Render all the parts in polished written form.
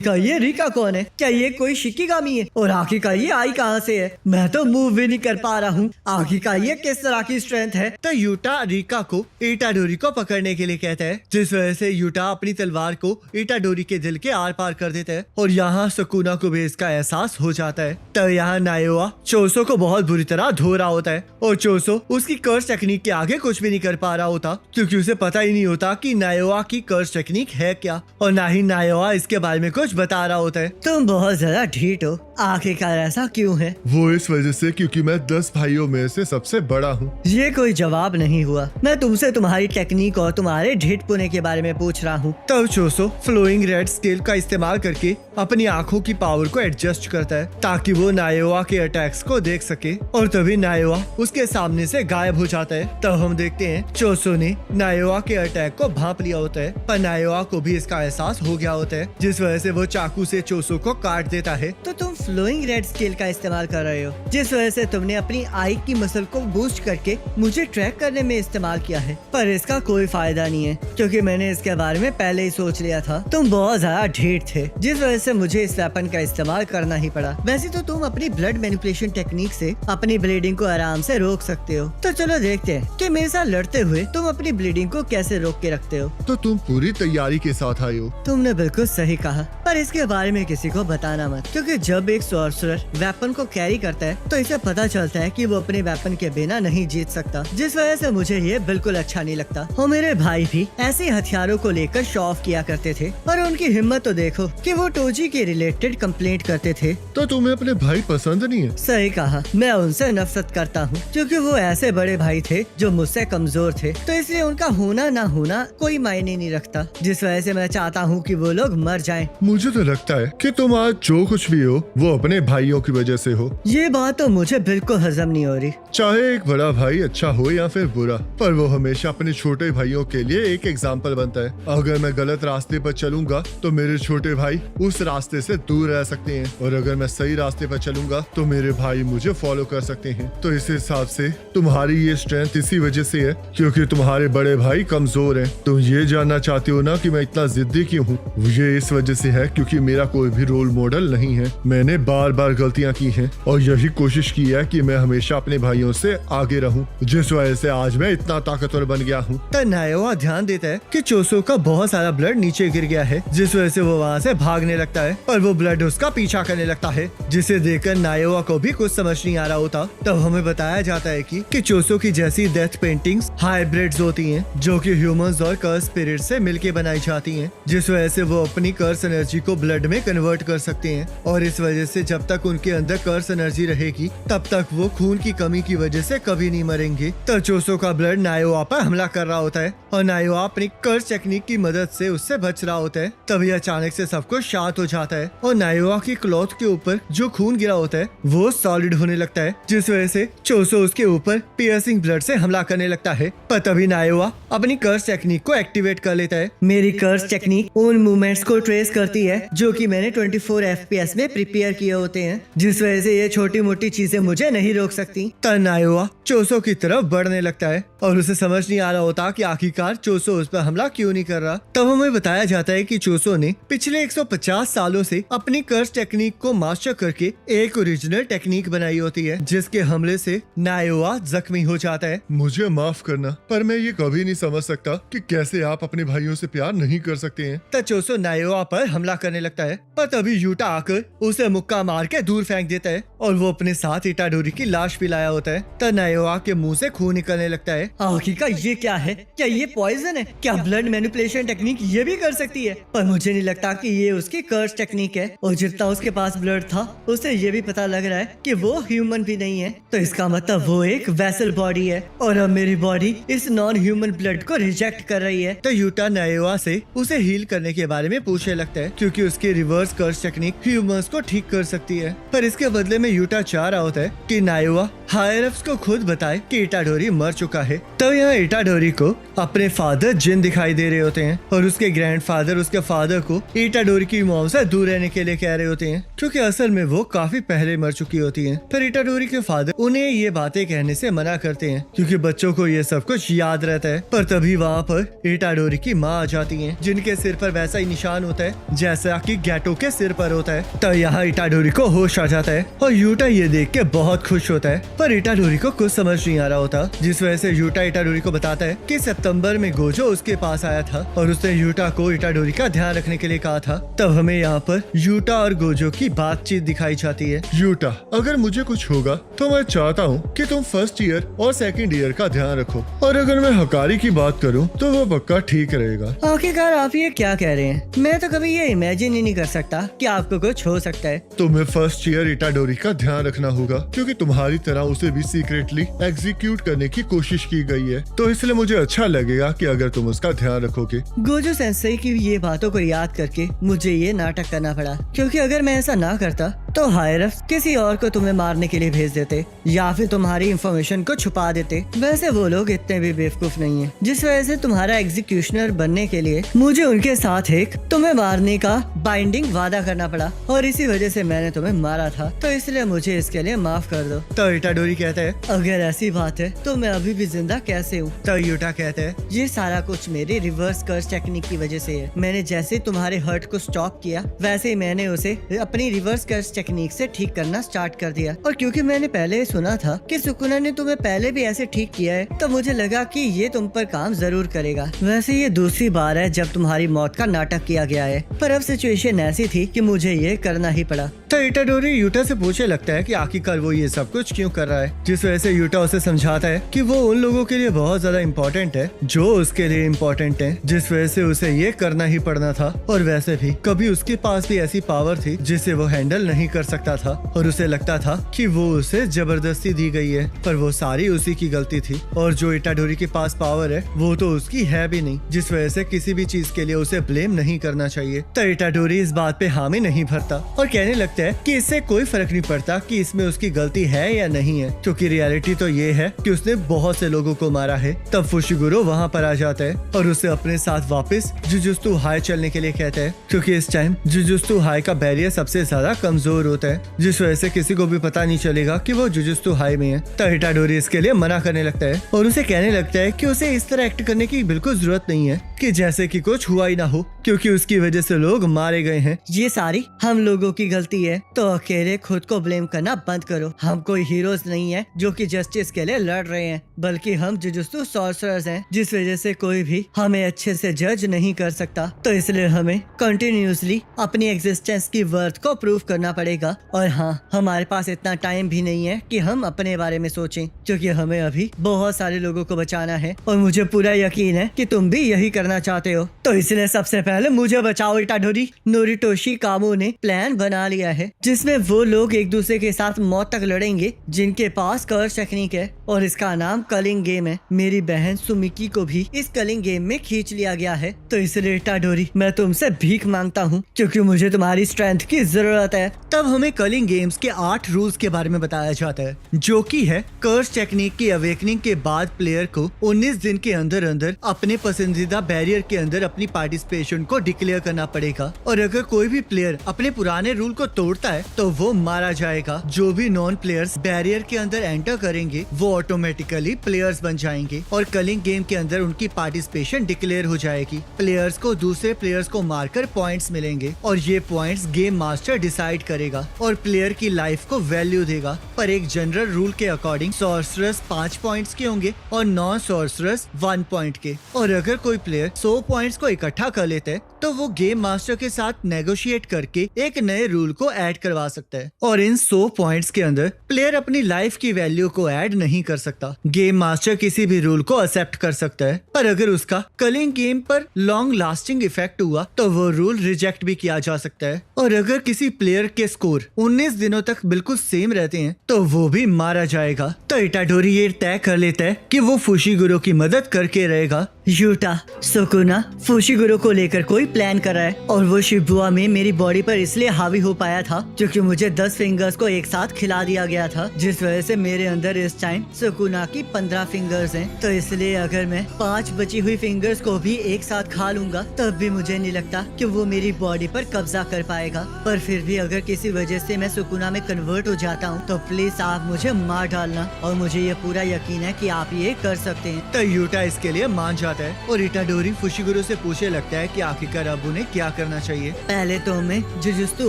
का ये रिका कौन है? क्या ये कोई शिकिगामी है? और आखिर का ये आई कहाँ से है? मैं तो मूव भी नहीं कर पा रहा हूँ। आखिर का ये किस तरह की स्ट्रेंथ है? तो यूटा रिका को इटाडोरी को पकड़ने के लिए कहता है, जिस वजह से यूटा अपनी तलवार को इटाडोरी के दिल के आर पार कर देता है और यहाँ सुकुना को भी इसका एहसास हो जाता है। तो यहाँ नायोआ चोसो को बहुत बुरी तरह धो रहा होता है और चोसो उसकी कर्स टेक्निक के आगे कुछ भी नहीं कर पा रहा होता, क्योंकि उसे पता ही नहीं होता कि नायोआ की कर्स टेक्निक है क्या, और ना ही नायोआ इसके बारे में कुछ बता रहा होता है। तुम बहुत ज्यादा ढीठ हो, आखिरकार ऐसा क्यों है? वो इस वजह से क्योंकि मैं 10 भाइयों में से सबसे बड़ा हूँ। ये कोई जवाब नहीं हुआ। मैं तुमसे तुम्हारी टेक्निक और तुम्हारे ढीठपुने के बारे में पूछ रहा हूँ। तब चोसो फ्लोइंग रेड स्केल का इस्तेमाल करके अपनी आंखों की पावर को एडजस्ट करता है ताकि वो नायोआ के अटैक्स को देख सके, और तभी नायोआ उसके सामने से गायब हो जाता है। तब हम देखते हैं चोसो ने नायोआ के अटैक को भांप लिया होता है, पर नायोआ को भी इसका एहसास हो गया होता है, जिस वजह से वो चाकू से चोसो को काट देता है। तो तुम फ्लोइंग रेड स्केल का इस्तेमाल कर रहे हो, जिस वजह से तुमने अपनी आई की मसल को बूस्ट करके मुझे ट्रैक करने में इस्तेमाल किया है, पर इसका कोई फायदा नहीं है क्योंकि मैंने इसके बारे में पहले ही सोच लिया था। तुम बहुत ज्यादा ढीठ थे, जिस वजह से मुझे इस वेपन का इस्तेमाल करना ही पड़ा। वैसे तो तुम अपनी ब्लड मैनिपुलेशन टेक्निक से अपनी ब्लीडिंग को आराम से रोक सकते हो, तो चलो देखते हैं कि मेरे साथ लड़ते हुए तुम अपनी ब्लीडिंग को कैसे रोक के रखते हो। तो तुम पूरी तैयारी के साथ आए हो। तुमने बिल्कुल सही कहा, पर इसके बारे में किसी को बताना मत, क्योंकि जब एक सॉर्सरर वेपन को कैरी करता है तो इसे पता चलता है कि वो अपने वेपन के बिना नहीं जीत सकता, जिस वजह से मुझे ये बिल्कुल अच्छा नहीं लगता। और मेरे भाई भी ऐसे हथियारों को लेकर शो ऑफ किया करते थे, और उनकी हिम्मत तो देखो कि वो टोजी के रिलेटेड कंप्लेंट करते थे। तो तुम्हें अपने भाई पसंद नहीं है? सही कहा, मैं उनसे नफरत करता हूँ क्योंकि वो ऐसे बड़े भाई थे जो मुझसे कमजोर थे, तो इसलिए उनका होना ना होना कोई मायने नहीं रखता, जिस वजह से मैं चाहता हूँ कि वो लोग मर जाएं। मुझे तो लगता है कि तुम आज जो कुछ भी हो वो अपने भाइयों की वजह से हो। ये बात तो मुझे बिल्कुल हजम नहीं हो रही। चाहे एक बड़ा भाई अच्छा हो या फिर बुरा, पर वो हमेशा अपने छोटे भाइयों के लिए एक एग्जाम्पल बनता है। अगर मैं गलत रास्ते पर चलूंगा तो मेरे छोटे भाई उस रास्ते से दूर रह सकते हैं, और अगर मैं सही रास्ते पर चलूंगा तो मेरे भाई मुझे फॉलो कर सकते हैं। तो इस हिसाब से तुम्हारी ये स्ट्रेंथ इसी वजह से है क्योंकि तुम्हारे बड़े भाई कमजोर हैं। तुम ये जानना चाहते हो ना कि मैं इतना जिद्दी क्यों हूँ? ये इस वजह से है क्योंकि मेरा कोई भी रोल मॉडल नहीं है। मैंने बार बार गलतियाँ की हैं और यही कोशिश की है कि मैं हमेशा अपने भाइयों से आगे रहूं, जिस वजह से आज मैं इतना ताकतवर बन गया हूँ। तो नायोआ ध्यान देता है कि चोसो का बहुत सारा ब्लड नीचे गिर गया है, जिस वजह से वो वहाँ से भागने लगता है और वो ब्लड उसका पीछा करने लगता है, जिसे देखकर नायोआ को भी कुछ समझ नहीं आ रहा होता। तब हमें बताया जाता है कि चोसो की जैसी डेथ पेंटिंग्स हाइब्रिड्स होती हैं, जो कि ह्यूमंस और कर्स स्पिरिट से मिलके बनाई जाती हैं, जिस वजह से वो अपनी कर्स एनर्जी को ब्लड में कन्वर्ट कर सकते हैं, और इस वजह से जब तक उनके अंदर कर्स एनर्जी रहेगी तब तक वो खून की कमी की वजह से कभी नहीं मरेंगे। तो चोसो का ब्लड नायोआ पर हमला कर रहा होता है और नायोआ अपनी कर्स टेक्निक की मदद से उससे बच रहा होता है। तभी अचानक से सब कुछ शांत हो जाता है और नायोआ की क्लॉथ के ऊपर जो खून गिरा होता है वो सॉलिड होने लगता है, जिस वजह से चोसो उसके ऊपर पियर्सिंग ब्लड से हमला करने लगता है। पर तभी नायोआ अपनी कर्स टेक्निक को एक्टिवेट कर लेता है। मेरी कर्स टेक्निक उन मूवमेंट्स को ट्रेस करती है जो कि मैंने 24 FPS में प्रिपेयर किए होते हैं, जिस वजह से ये छोटी मोटी चीजें मुझे नहीं रोक सकती। तब नायोआ चोसो की तरफ बढ़ने लगता है और उसे समझ नहीं आ रहा होता कि आखिरकार चोसो उस पर हमला क्यों नहीं कर रहा। तब हमें बताया जाता है कि चोसो ने पिछले 150 सालों से अपनी कर्स टेक्निक को मास्टर करके एक ओरिजिनल टेक्निक बनाई होती है, जिसके हमले से नायोआ जख्मी हो जाता है। मुझे माफ करना, पर मैं ये कभी नहीं समझ सकता कि कैसे आप अपने भाइयों से प्यार नहीं कर सकते हैं। तब चोसो नायोआ पर हमला करने लगता है, पर तभी यूटा आकर उसे मुक्का मार के दूर फेंक देता है और वो अपने साथ इटाडोरी की लाश भी लाया होता है। तब नायोआ के मुंह से खून निकलने लगता है। आखिरकार ये क्या है? क्या ये पॉइजन है? क्या ब्लड मैनिपुलेशन टेक्निक ये भी कर सकती है? पर मुझे नहीं लगता कि ये उसकी कर्स टेक्निक है, और जितना उसके पास ब्लड था उसे ये भी पता लग रहा है कि वो ह्यूमन भी नहीं है, तो इसका मतलब वो एक वेसल बॉडी है, और अब मेरी बॉडी इस नॉन ह्यूमन ब्लड को रिजेक्ट कर रही है। तो यूटा नायोआ से उसे हील करने के बारे में पूछने लगता है, क्योंकि उसकी रिवर्स कर्स टेक्निक ह्यूमंस को ठीक कर सकती है। पर इसके बदले में यूटा चाह रहा होता है कि नायोआ हायरफ्स को खुद बताए कि इटाडोरी मर चुका है। तब यहाँ इटाडोरी को अपने फादर जिन दिखाई दे रहे होते हैं और उसके ग्रैंडफादर उसके फादर को इटाडोरी की मौत से दूर रहने के लिए कह रहे होते हैं, क्योंकि असल में वो काफी पहले मर चुकी होती हैं। पर इटाडोरी के फादर उन्हें ये बातें कहने से मना करते हैं क्योंकि बच्चों को ये सब कुछ याद रहता है। पर तभी वहाँ पर इटाडोरी की माँ आ जाती है, जिनके सिर पर वैसा ही निशान होता है जैसा कि गैटो के सिर पर होता है। तो यहाँ इटाडोरी को होश आ जाता है और यूटा ये देख के बहुत खुश होता है। पर इटाडोरी को कुछ समझ नहीं आ रहा होता, जिस वजह से यूटा इटाडोरी को बताता है कि सितंबर में गोजो उसके पास आया था और उसने यूटा को इटाडोरी का ध्यान रखने के लिए कहा था। तब हमें यहाँ पर यूटा और गोजो की बातचीत दिखाई जाती है। यूटा, अगर मुझे कुछ होगा तो मैं चाहता हूँ कि तुम फर्स्ट ईयर और सेकंड ईयर का ध्यान रखो, और अगर मैं हकारी की बात करूँ तो वो पक्का ठीक रहेगा। आखिरकार आप ये क्या कह रहे हैं? मैं तो कभी ये इमेजिन ही नहीं कर सकता कि आपको कुछ हो सकता है। तुम्हें फर्स्ट ईयर इटाडोरी का ध्यान रखना होगा, क्योंकि तुम्हारी तरह उसे भी सीक्रेटली एग्जीक्यूट करने की कोशिश की गई है, तो इसलिए मुझे अच्छा लगेगा कि अगर तुम उसका ध्यान रखोगे। गोजो सेंसेई की ये बातों को याद करके मुझे ये नाटक करना पड़ा, क्योंकि अगर मैं ऐसा ना करता तो हायरफ्स किसी और को तुम्हें मारने के लिए भेज देते या फिर तुम्हारी इंफॉर्मेशन को छुपा देते। वैसे वो लोग इतने भी बेवकूफ नहीं है, जिस वजह से तुम्हारा एग्जीक्यूशनर बनने के लिए मुझे उनके साथ एक तुम्हें मारने का बाइंडिंग वादा करना पड़ा, और इसी वजह से मैंने तुम्हें मारा था, तो इसलिए मुझे इसके लिए माफ कर दो। तो इटाडोरी कहता है, अगर ऐसी बात है तो मैं अभी भी जिंदा कैसे हूँ? तो यूटा कहता है, ये सारा कुछ मेरी रिवर्स कर्स टेक्निक की वजह से है। मैंने जैसे तुम्हारे हर्ट को स्टॉप किया, वैसे ही मैंने उसे अपनी रिवर्स कर्स टेक्निक से ठीक करना स्टार्ट कर दिया। और क्योंकि मैंने पहले ही सुना था कि सुकुना ने तुम्हें पहले भी ऐसे ठीक किया है, तो मुझे लगा कि ये तुम पर काम जरूर करेगा। वैसे ये दूसरी बार है जब तुम्हारी मौत का नाटक किया गया है, पर अब सिचुएशन ऐसी थी कि मुझे ये करना ही पड़ा। तो इटाडोरी यूटा से पूछने लगता है कि आखिरकार वो ये सब कुछ क्यों कर रहा है, जिस वजह से यूटा उसे समझाता है कि वो उन लोगों के लिए बहुत ज्यादा इम्पोर्टेंट है जो उसके लिए इम्पोर्टेंट है, जिस वजह से उसे ये करना ही पड़ना था। और वैसे भी कभी उसके पास भी ऐसी पावर थी जिसे वो हैंडल नहीं कर सकता था, और उसे लगता था कि वो उसे जबरदस्ती दी गई है, पर वो सारी उसी की गलती थी। और जो इटाडोरी के पास पावर है वो तो उसकी है भी नहीं, जिस वजह से किसी भी चीज के लिए उसे ब्लेम नहीं करना चाहिए। तो इटाडोरी इस बात पे हामी नहीं भरता और कहने लगता है कि इससे कोई फर्क नहीं पड़ता कि इसमें उसकी गलती है या नहीं है, क्योंकि रियलिटी तो ये है कि उसने बहुत से लोगों को मारा है। तब फुशिगुरो वहाँ पर आ जाता है और उसे अपने साथ वापस जुजुत्सु हाई चलने के लिए कहता है, क्योंकि इस टाइम जुजुत्सु हाई का बैरियर सबसे ज्यादा कमजोर होता है, जिस वजह से किसी को भी पता नहीं चलेगा कि वो जुजुत्सु हाई में है। तो इटाडोरी इसके लिए मना करने लगता है और उसे कहने लगता है कि उसे इस तरह एक्ट करने की बिल्कुल जरूरत नहीं है कि जैसे कि कुछ हुआ ही ना हो, क्योंकि उसकी वजह से लोग मारे गए हैं। ये सारी हम लोगों की गलती है, तो अकेले खुद को ब्लेम करना बंद करो। हम कोई हीरोज नहीं है जो कि जस्टिस के लिए लड़ रहे हैं, बल्कि हम जुजुत्सु सॉर्सरर्स हैं, जिस वजह से कोई भी हमें अच्छे से जज नहीं कर सकता। तो इसलिए हमें कंटिन्यूअसली अपनी एग्जिस्टेंस की वर्थ को प्रूव करना पड़ेगा। और हाँ, हमारे पास इतना टाइम भी नहीं है कि हम अपने बारे में सोचें, क्योंकि हमें अभी बहुत सारे लोगों को बचाना है, और मुझे पूरा यकीन है कि तुम भी यही करना चाहते हो। तो इसलिए सबसे पहले मुझे बचाओ इटाडोरी। नोरिटोशी कामो ने प्लान बना लिया है, जिसमें वो लोग एक दूसरे के साथ मौत तक लड़ेंगे जिनके पास कर्स टेक्निक है, और इसका नाम कलिंग गेम है। मेरी बहन सुमिकी को भी इस कलिंग गेम में खींच लिया गया है। तो इसलिए इटाडोरी, मैं तुमसे भीख मांगता हूँ, क्योंकि मुझे तुम्हारी स्ट्रेंथ की जरूरत है। तब हमें कलिंग गेम्स के 8 रूल्स के बारे में बताया जाता है, जो कि है कर्स टेक्निक की अवेकनिंग के बाद प्लेयर को 19 दिन के अंदर अंदर अपने पसंदीदा बैरियर के अंदर अपनी पार्टिसिपेशन को डिक्लेयर करना पड़ेगा, और अगर कोई भी प्लेयर अपने पुराने रूल को तोड़ता है तो वो मारा जाएगा। जो भी नॉन प्लेयर्स बैरियर के अंदर एंटर करेंगे वो ऑटोमेटिकली प्लेयर्स बन जाएंगे, और कलिंग गेम के अंदर उनकी पार्टिसिपेशन डिक्लेयर हो जाएगी। प्लेयर्स को दूसरे प्लेयर्स को मारकर पॉइंट्स मिलेंगे, और ये पॉइंट्स गेम मास्टर डिसाइड करेगा और प्लेयर की लाइफ को वैल्यू देगा। पर एक जनरल रूल के अकॉर्डिंग सॉर्सरर्स 5 पॉइंट्स के होंगे और नॉन सॉर्सरर्स 1 पॉइंट के। और अगर कोई प्लेयर 100 पॉइंट्स को इकट्ठा कर लेता है तो वो गेम मास्टर के साथ नेगोशिएट करके एक नए रूल को ऐड करवा सकता है, और इन 100 पॉइंट्स के अंदर प्लेयर अपनी लाइफ की वैल्यू को ऐड नहीं कर सकता। गेम मास्टर किसी भी रूल को एक्सेप्ट कर सकता है, पर अगर उसका कलिंग गेम पर लॉन्ग लास्टिंग इफेक्ट हुआ तो वो रूल रिजेक्ट भी किया जा सकता है। और अगर किसी प्लेयर के स्कोर 19 दिनों तक बिल्कुल सेम रहते हैं तो वो भी मारा जाएगा। तो इटाडोरी ये तय कर लेता है कि वो फुशिगुरो की मदद करके रहेगा, यूटा, सुकुना, फुशिगुरो को लेकर कोई प्लान कर रहा है और वो शिबुआ में मेरी बॉडी पर इसलिए हावी हो पाया था क्योंकि मुझे 10 फिंगर्स को एक साथ खिला दिया गया था, जिस वजह से मेरे अंदर इस टाइम सुकुना की 15 फिंगर्स हैं। तो इसलिए अगर मैं 5 बची हुई फिंगर्स को भी एक साथ खा लूंगा तब भी मुझे नहीं लगता कि वो मेरी बॉडी पर कब्जा कर पाएगा। पर फिर भी अगर किसी वजह से मैं सुकुना में कन्वर्ट हो जाता हूँ तो प्लीज आप मुझे मार डालना और मुझे ये पूरा यकीन है कि आप ये कर सकते हैं। तो यूटा इसके लिए मान जाता है और इटाडोरी फुशिगुरो से पूछने लगता है कि आखिरकार अब उन्हें क्या करना चाहिए। पहले तो हमें जुजुत्सु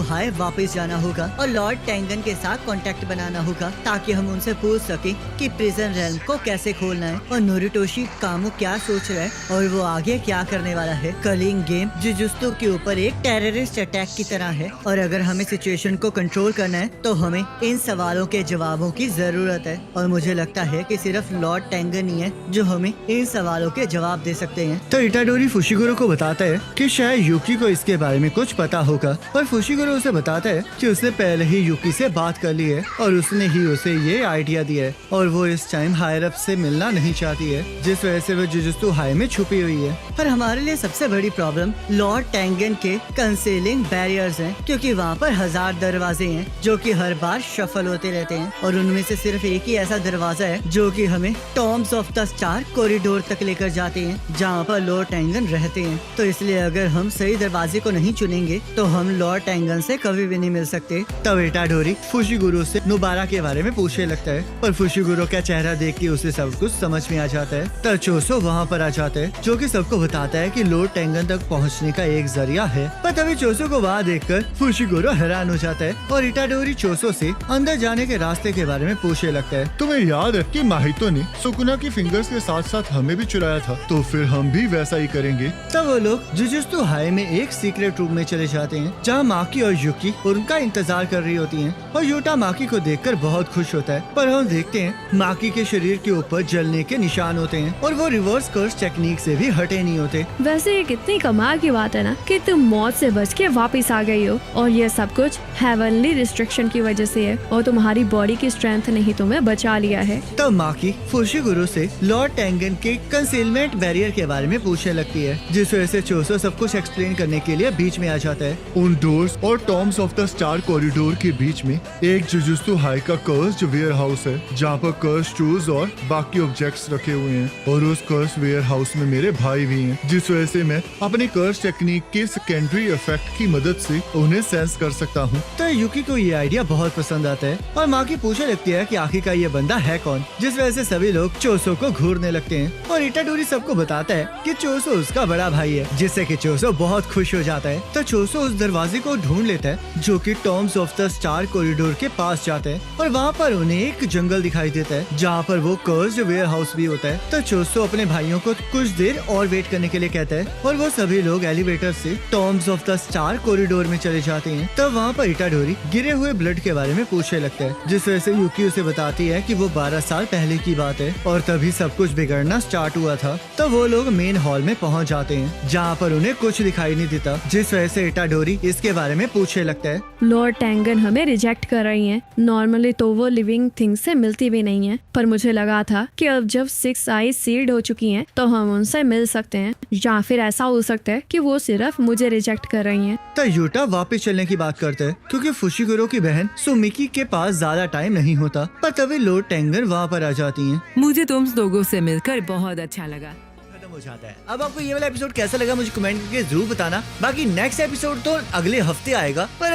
हाई वापस जाना होगा और लॉर्ड टेंगन के साथ कांटेक्ट बनाना होगा ताकि हम उनसे पूछ सकें कि प्रिजन रेल्म को कैसे खोलना है और नोरिटोशी कामो क्या सोच रहा है और वो आगे क्या करने वाला है। कलिंग गेम जुजुत्सु के ऊपर एक टेररिस्ट अटैक की तरह है और अगर हमें सिचुएशन को कंट्रोल करना है तो हमें इन सवालों के जवाबों की जरूरत है और मुझे लगता है कि सिर्फ लॉर्ड टेंगन ही है जो हमें इन सवालों के जवाब दे सकते हैं। तो इटाडोरी फुशिगुरो को बताता है कि शायद यूकी को इसके बारे में कुछ पता होगा और फुशिगुरो उसे बताता है कि उसने पहले ही यूकी से बात कर ली है और उसने ही उसे ये आइडिया दिया है और वो इस टाइम हायर अप से मिलना नहीं चाहती है, जिस वजह से वो जुजुत्सु हाई में छुपी हुई है। पर हमारे लिए सबसे बड़ी प्रॉब्लम लॉर्ड टेंगन के कंसीलिंग बैरियर्स हैं क्योंकि वहाँ पर 1000 दरवाजे हैं जो कि हर बार शफल होते रहते हैं और उनमें से सिर्फ एक ही ऐसा दरवाजा है जो कि हमें Tom's of the star corridor तक लेकर जाते हैं जहाँ पर लॉर्ड टेंगन रहते हैं। तो इसलिए अगर हम सही दरवाजे को नहीं चुनेंगे तो हम लॉर्ड टेंगन से कभी भी नहीं मिल सकते। तब इटाडोरी फुशिगुरो से नुबारा के बारे में पूछने लगता है पर फुशिगुरो का चेहरा देख के उसे सब कुछ समझ में आ जाता है। तब चोसो वहाँ पर आ जाता है जो कि सबको बताता है कि लॉर्ड टेंगन तक पहुँचने का एक जरिया है। पर तभी चोसो को वहाँ देखकर फुशिगुरो हैरान हो जाता है और इटाडोरी चोसो से अंदर जाने के रास्ते के बारे में पूछने लगता है। तुम्हें याद है कि माहितो ने सुकुना की फिंगर्स के साथ साथ हमें भी चुराया था, तो फिर हम भी वैसा ही करेंगे। तब वो लोग जुजुत्सु हाई में एक सीक्रेट रूम में चले जाते हैं जहाँ माकी और युकी उनका इंतजार कर रही होती हैं और यूटा माकी को देखकर बहुत खुश होता है। पर हम देखते हैं माकी के शरीर के ऊपर जलने के निशान होते हैं और वो रिवर्स कर्स टेक्निक से भी हटे नहीं होते। वैसे ये कितनी कमाल की बात है ना कि तुम मौत से बच के वापस आ गई हो और ये सब कुछ हेवनली रिस्ट्रिक्शन की वजह से है और तुम्हारी बॉडी की स्ट्रेंथ ने ही तुम्हें बचा लिया है। तब माकी फुशिगुरो से लॉर्ड टेंगन के कंसीलमेंट बैरियर के बारे में पूछने लगती है, जिस वजह से चोसो सब कुछ एक्सप्लेन करने के लिए बीच में आ जाता है। उन डोर्स और Tom's of the star corridor के बीच में एक जुजुत्सु हाई का कर्स्ड वेयर हाउस है जहाँ पर कर्स्ड टूल्स और बाकी ऑब्जेक्ट्स रखे हुए हैं और उस कर्स्ड वेयर हाउस में मेरे भाई भी हैं, जिस वजह से मैं अपनी कर्स टेक्निक के सेकेंडरी इफेक्ट की मदद से उन्हें सेंस कर सकता हूँ। तो युकी को ये आइडिया बहुत पसंद आता है और माकी पूछने लगती है कि आखिरकार ये बंदा है कौन, जिस वजह से सभी लोग चोसो को घूरने लगते हैं और इटाडोरी सबको बताता है कि चोसो उसका बड़ा भाई है, जिससे कि चोसो बहुत खुश हो जाता है। तो चोसो उस दरवाजे को ढूंढ लेता है जो कि Tom's of the star corridor के पास जाता है और वहाँ पर उन्हें एक जंगल दिखाई देता है जहाँ पर वो कर्स्ड वेयर हाउस भी होता है। तो चोसो अपने भाइयों को कुछ देर और वेट करने के लिए कहता है और वो सभी लोग एलिवेटर से Tom's of the star corridor में चले जाते हैं। तब वहाँ पर इटाडोरी गिरे हुए ब्लड के बारे में पूछने लगता है, जिस वजह से युकी उसे बताती है कि वो 12 साल पहले की बात है और तभी सब कुछ बिगड़ना स्टार्ट हुआ था। तो वो लोग मेन हॉल में पहुँच जाते हैं जहाँ पर उन्हें कुछ दिखाई नहीं देता, जिस वजह से इटाडोरी इसके बारे में पूछने लगता है। लॉर्ड टेंगन हमें रिजेक्ट कर रही हैं। नॉर्मली तो वो लिविंग थिंग्स से मिलती भी नहीं है, पर मुझे लगा था कि अब जब 6 आईज सील्ड हो चुकी हैं तो हम उनसे मिल सकते हैं, या फिर ऐसा हो सकता है कि वो सिर्फ मुझे रिजेक्ट कर रही हैं। तो यूटा वापस चलने की बात करता है क्योंकि फुशिगुरो की बहन सुमिकी के पास ज्यादा टाइम नहीं होता। पर तभी लॉर्ड टेंगन वहाँ पर आ जाती हैं। मुझे तुम लोगों से मिलकर बहुत अच्छा लगा। खत्म हो जाता है। अब आपको ये वाला एपिसोड कैसा लगा मुझे कमेंट करके जरूर बताना। बाकी नेक्स्ट एपिसोड तो अगले हफ्ते आएगा। पर